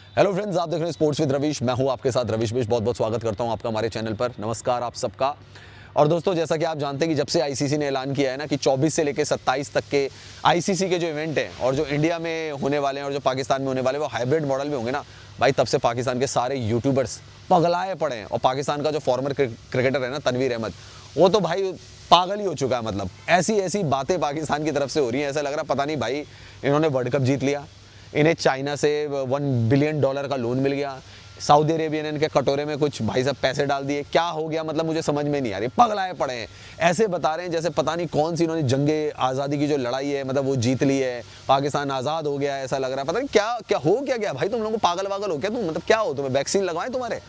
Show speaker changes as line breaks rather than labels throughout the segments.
Hello friends, आप देख रहे हैं स्पोर्ट्स विद रविश। मैं हूं आपके साथ रविश बिश। बहुत बहुत स्वागत करता हूं आपका हमारे चैनल पर। नमस्कार आप सबका। और दोस्तों, जैसा कि आप जानते हैं कि जब से आईसीसी ने ऐलान किया है ना कि 24 से लेकर 27 तक के आईसीसी के जो इवेंट हैं और जो इंडिया में होने वाले हैं और जो पाकिस्तान में होने वाले हैं वो हाइब्रिड मॉडल में होंगे ना भाई, तब से पाकिस्तान के सारे यूट्यूबर्स पगलाए पड़े हैं। और पाकिस्तान का जो फॉर्मर क्रिकेटर है ना तनवीर अहमद, वो तो भाई पागल ही हो चुका है। मतलब ऐसी ऐसी बातें पाकिस्तान की तरफ से हो रही हैं, ऐसा लग रहा है पता नहीं भाई इन्होंने वर्ल्ड कप जीत लिया, इन्हें चाइना से $1 बिलियन का लोन मिल गया, सऊदी अरेबिया ने इनके कटोरे में कुछ भाई साहब पैसे डाल दिए, क्या हो गया मतलब मुझे समझ में नहीं आ रही। पगलाए पड़े हैं, ऐसे बता रहे हैं जैसे पता नहीं कौन सी इन्होंने जंगे आज़ादी की जो लड़ाई है मतलब वो जीत ली है, पाकिस्तान आज़ाद हो गया है, ऐसा लग रहा है। पता नहीं क्या क्या हो क्या गया भाई, तुम लोगों को पागल वागल हो क्या तुम? मतलब क्या हो, तुम्हें वैक्सीन लगवाएं तुम्हारे?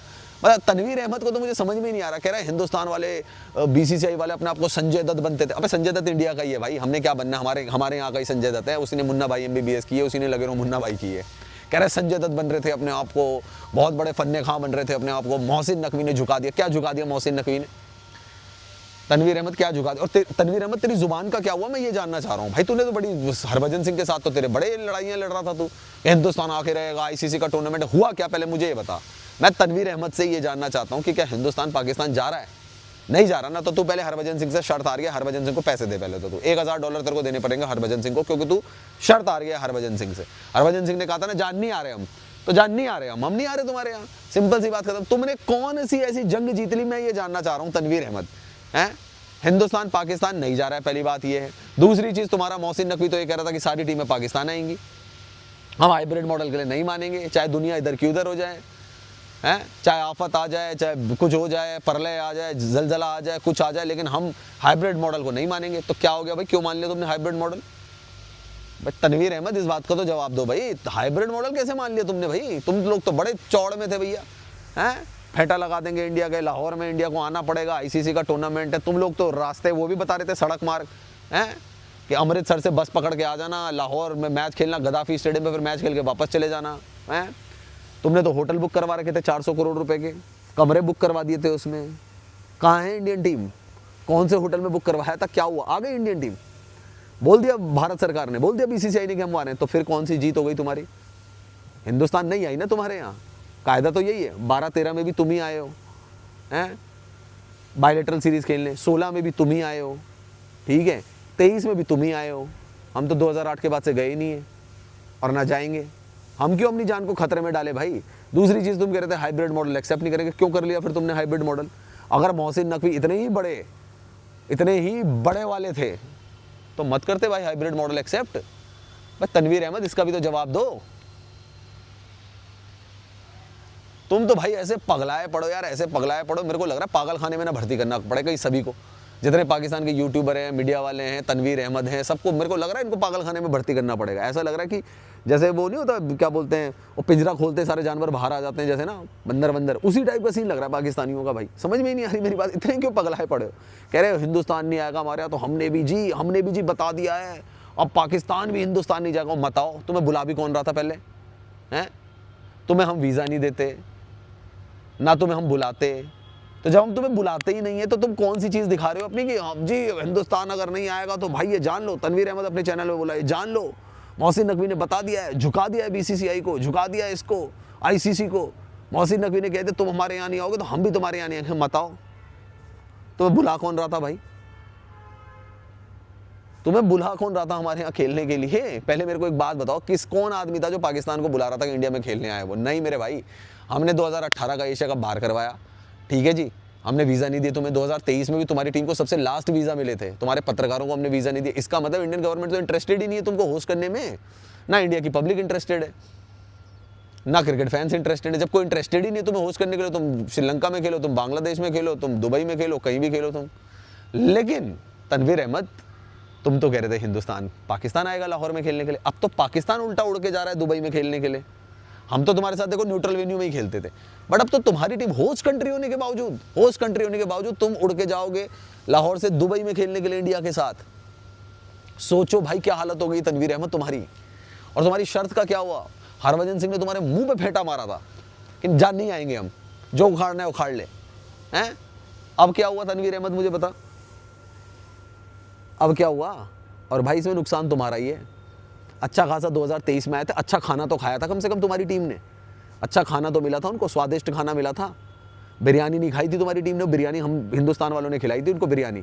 मतलब तनवीर अहमद को तो मुझे समझ में नहीं आ रहा। कह रहा है हिंदुस्तान वाले बीसीसीआई वाले अपने आप को संजय दत्त बनते थे। अबे संजय दत्त इंडिया का ही है भाई, हमने क्या बनना, हमारे यहाँ का ही संजय दत्त है, उसी ने मुन्ना भाई MBBS की है, उसी ने लगे रहो मुन्ना भाई की है। कह रहे संजय दत्त बन रहे थे अपने आप को, बहुत बड़े फन्ने खां बन रहे थे अपने आप को। मोहसिन नकवी ने झुका दिया। क्या झुका दिया मोहसिन नकवी ने? तनवीर अहमद क्या झुका दिया? और तनवीर अहमद तेरी जुबान का क्या हुआ, मैं ये जानना चाह रहा हूँ भाई। तूने तो बड़ी हरभजन सिंह के साथ तो तेरे बड़े लड़ाइयाँ लड़ रहा था तू, हिंदुस्तान आके रहेगा, आईसीसी का टूर्नामेंट हुआ क्या, पहले मुझे ये बता। मैं तनवीर अहमद से ये जानना चाहता हूँ कि क्या हिंदुस्तान पाकिस्तान जा रहा है? नहीं जा रहा ना तो तू पहले हरभजन सिंह से शर्त हार गया, हरभजन सिंह को पैसे दे पहले। तो तू $1000 तेरे को देने पड़ेंगे हरभजन सिंह को, क्योंकि तू शर्त हार गया हरभजन सिंह से। हरभजन सिंह ने कहा था ना जान नहीं आ रहे हम, तो जान नहीं आ रहे हम नहीं आ रहे तुम्हारे यहाँ। सिंपल सी बात खत्म। तुमने कौन सी ऐसी जंग जीत ली, मैं ये जानना चाह रहा हूँ तनवीर अहमद। है हिंदुस्तान पाकिस्तान नहीं जा रहा है, पहली बात ये है। दूसरी चीज, तुम्हारा मोहसिन नकवी तो ये कह रहा था कि सारी टीमें पाकिस्तान आएंगी, हम हाइब्रिड मॉडल के लिए नहीं मानेंगे, चाहे दुनिया इधर की उधर हो जाए, हैं, चाहे आफत आ जाए, चाहे कुछ हो जाए, प्रलय आ जाए, जलजला आ जाए, कुछ आ जाए, लेकिन हम हाइब्रिड मॉडल को नहीं मानेंगे। तो क्या हो गया भाई, क्यों मान लिया तुमने हाइब्रिड मॉडल? भाई तनवीर अहमद इस बात का तो जवाब दो भाई, हाइब्रिड मॉडल कैसे मान लिया तुमने भाई? तुम लोग तो बड़े चौड़ में थे भैया। हैं, फेंटा लगा देंगे इंडिया के, लाहौर में इंडिया को आना पड़ेगा, आईसीसी का टूर्नामेंट है। तुम लोग तो रास्ते वो भी बता रहे थे, सड़क मार्ग हैं कि अमृतसर से बस पकड़ के आ जाना, लाहौर में मैच खेलना, गद्दाफी स्टेडियम पे, फिर मैच खेल के वापस चले जाना। हैं, तुमने तो होटल बुक करवा रखे थे 400 करोड़ रुपए के, कमरे बुक करवा दिए थे उसमें। कहाँ है इंडियन टीम? कौन से होटल में बुक करवाया था, क्या हुआ? आ गई इंडियन टीम? बोल दिया भारत सरकार ने, बोल दिया बीसीसीआई ने कि हम आ रहे हैं, तो फिर कौन सी जीत हो गई तुम्हारी? हिंदुस्तान नहीं आई ना तुम्हारे यहाँ। कायदा तो यही है, 12-13 में भी तुम ही आए हो, हैं, बायलेटरल सीरीज खेलने, 16 में भी तुम ही आए हो, ठीक है, 23 में भी तुम ही आए हो। हम तो 2008 के बाद से गए ही नहीं है और ना जाएंगे। हम क्यों अपनी जान को खतरे में डाले भाई? दूसरी चीज, तुम कह रहे थे हाइब्रिड मॉडल एक्सेप्ट नहीं करेंगे, क्यों कर लिया फिर तुमने हाइब्रिड मॉडल? अगर मोहसिन नकवी इतने ही बड़े वाले थे तो मत करते भाई हाइब्रिड मॉडल एक्सेप्ट। भाई तनवीर अहमद, इसका भी तो जवाब दो। तुम तो भाई ऐसे पगलाए पड़ो यार, ऐसे पगलाए पड़ो, मेरे को लग रहा है पागल खाने में ना भर्ती करना पड़ेगा इस सभी को, जितने पाकिस्तान के यूट्यूबर हैं, मीडिया वाले हैं, तनवीर अहमद हैं, सबको मेरे को लग रहा है इनको पागल खाने में भर्ती करना पड़ेगा। ऐसा लग रहा है कि जैसे वो नहीं होता, क्या बोलते हैं, वो पिंजरा खोलते सारे जानवर बाहर आ जाते हैं, जैसे ना बंदर, उसी टाइप का सीन लग रहा है पाकिस्तानियों का। भाई समझ में ही नहीं आ रही मेरी बात, इतने क्यों पगलाए पड़े हो? कह रहे हो हिंदुस्तान नहीं आएगा हमारे यहाँ, तो हमने भी जी बता दिया है, अब पाकिस्तान भी हिंदुस्तान नहीं जाएगा। मत आओ। तुम्हें बुला भी कौन रहा था पहले? हैं, तुम्हें हम वीज़ा नहीं देते ना, तुम्हें हम बुलाते। तो जब हम तुम्हें बुलाते ही नहीं है तो तुम कौन सी चीज़ दिखा रहे हो अपनी कि हम जी हिंदुस्तान अगर नहीं आएगा तो भाई ये जान लो। तनवीर अहमद अपने चैनल में बोला, ये जान लो मोहसिन नकवी ने बता दिया है, झुका दिया है बीसीसीआई को, झुका दिया है इसको, आईसीसी को। मोहसिन नकवी ने कहते तुम हमारे यहाँ नहीं आओगे तो हम भी तुम्हारे यहाँ नहीं आएंगे। मत आओ। तुम्हें बुला कौन रहा था भाई? तुम्हें बुला कौन रहा था हमारे यहाँ खेलने के लिए? पहले मेरे को एक बात बताओ, कौन आदमी था जो पाकिस्तान को बुला रहा था कि इंडिया में खेलने आए? वो नहीं मेरे भाई, हमने 2018 का एशिया कप बाहर करवाया, ठीक है जी, हमने वीज़ा नहीं दिए तुम्हें। 2023 में भी तुम्हारी टीम को सबसे लास्ट वीज़ा मिले थे, तुम्हारे पत्रकारों को हमने वीज़ा नहीं दिया। इसका मतलब इंडियन गवर्नमेंट तो इंटरेस्टेड ही नहीं है तुमको होस्ट करने में, ना इंडिया की पब्लिक इंटरेस्टेड है, ना क्रिकेट फैंस इंटरेस्टेड है। जब कोई इंटरेस्टेड ही नहीं है तुम्हें होस्ट करने के लिए, तुम श्रीलंका में खेलो, तुम बांग्लादेश में खेलो, तुम दुबई में खेलो, कहीं भी खेलो तुम। लेकिन तनवीर अहमद, तुम तो कह रहे थे हिंदुस्तान पाकिस्तान आएगा लाहौर में खेलने के लिए, अब तो पाकिस्तान उल्टा उड़ के जा रहा है दुबई में खेलने के लिए। हम तो तुम्हारे साथ देखो न्यूट्रल वेन्यू में ही खेलते थे, बट अब तो तुम्हारी टीम होस्ट कंट्री होने के बावजूद तुम उड़ के जाओगे लाहौर से दुबई में खेलने के लिए इंडिया के साथ। सोचो भाई क्या हालत हो गई तनवीर अहमद तुम्हारी। और तुम्हारी शर्त का क्या हुआ? हरभजन सिंह ने तुम्हारे मुंह पे फेंटा मारा था कि जान नहीं आएंगे हम, जो उखाड़ना है उखाड़ ले। हैं, अब क्या हुआ तनवीर अहमद मुझे बता, अब क्या हुआ? और भाई इसमें नुकसान तुम्हारा ही है। अच्छा खासा 2023 में आए थे, अच्छा खाना तो खाया था कम से कम तुम्हारी टीम ने। अच्छा खाना तो मिला था उनको, स्वादिष्ट खाना मिला था। बिरयानी नहीं खाई थी तुम्हारी टीम ने, बिरयानी हम हिंदुस्तान वालों ने खिलाई थी उनको बिरयानी।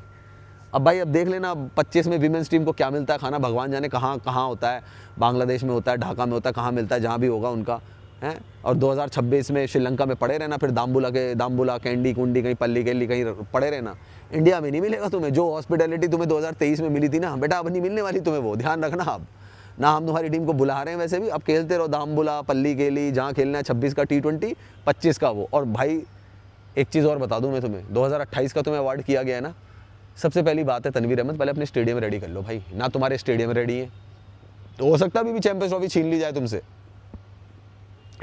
अब भाई अब देख लेना 25 में विमेंस टीम को क्या मिलता है खाना, भगवान जाने कहाँ कहाँ होता है, बांग्लादेश में होता है, ढाका में होता है, कहाँ मिलता है, जहाँ भी होगा उनका है। और 2026 में श्रीलंका में पड़े रहना, फिर दाम्बुला कैंडी कुंडी कहीं पल्ली केली कहीं पड़े रहना। इंडिया में नहीं मिलेगा तुम्हें, जो हॉस्पिटैलिटी तुम्हें 2023 में मिली थी ना बेटा, अब नहीं मिलने वाली तुम्हें, वो ध्यान रखना। अब ना हम तुम्हारी टीम को बुला रहे हैं, वैसे भी अब खेलते रहो दाम्बुला पल्ली केली, जहाँ खेलना है 26 का T20, 25 का वो। और भाई एक चीज़ और बता दूं मैं तुम्हें, 2028 का तुम्हें अवार्ड किया गया है ना, सबसे पहली बात है तनवीर अहमद, पहले अपने स्टेडियम रेडी कर लो भाई। ना तुम्हारे स्टेडियम रेडी है तो हो सकता है अभी भी चैंपियंस ट्रॉफी छीन ली जाए तुमसे।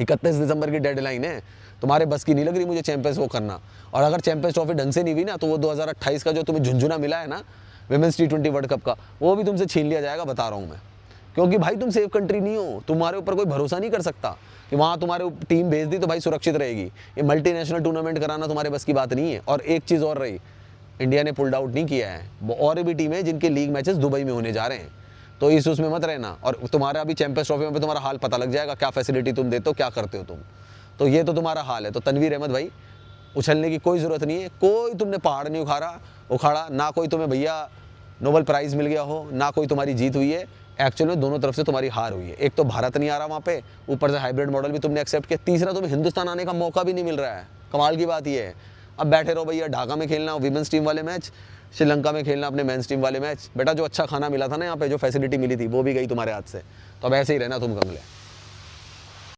31 दिसंबर की डेडलाइन है, तुम्हारे बस की नहीं लग रही मुझे चैंपियंस वो करना। और अगर चैंपियंस ट्रॉफी ढंग से नहीं हुई ना, तो वो 2028 का जो तुम्हें झुंझुना मिला है ना विमेंस T20 वर्ल्ड कप का, वो भी तुमसे छीन लिया जाएगा, बता रहा हूँ मैं। क्योंकि भाई तुम सेफ कंट्री नहीं हो, तुम्हारे ऊपर कोई भरोसा नहीं कर सकता कि वहाँ तुम्हारे टीम भेज दी तो भाई सुरक्षित रहेगी। ये मल्टीनेशनल टूर्नामेंट कराना तुम्हारे बस की बात नहीं है। और एक चीज़ और रही, इंडिया ने पुल्ड आउट नहीं किया है, और भी टीमें जिनके लीग मैचेस दुबई में होने जा रहे हैं, तो इस उसमें मत रहना। और तुम्हारा अभी चैंपियंस ट्रॉफी में तुम्हारा हाल पता लग जाएगा, क्या फैसिलिटी तुम देते हो, क्या करते हो तुम। तो ये तो तुम्हारा हाल है। तो तनवीर अहमद भाई, उछलने की कोई ज़रूरत नहीं है, कोई तुमने पहाड़ नहीं उखाड़ा, ना कोई तुम्हें भैया नोबेल प्राइज़ मिल गया हो, ना कोई तुम्हारी जीत हुई है। एक्चुअल में दोनों तरफ से तुम्हारी हार हुई है। एक तो भारत नहीं आ रहा वहाँ पे, ऊपर से हाइब्रिड मॉडल भी तुमने एक्सेप्ट किया, तीसरा तुम्हें हिंदुस्तान आने का मौका भी नहीं मिल रहा है। कमाल की बात ये है। अब बैठे रहो भैया, ढाका में खेलना विमेंस टीम वाले मैच, श्रीलंका में खेलना अपने मेंस टीम वाले मैच। बेटा जो अच्छा खाना मिला था ना यहाँ पे, जो फैसिलिटी मिली थी, वो भी गई तुम्हारे हाथ से। तो अब ऐसे ही रहना तुम कंगले।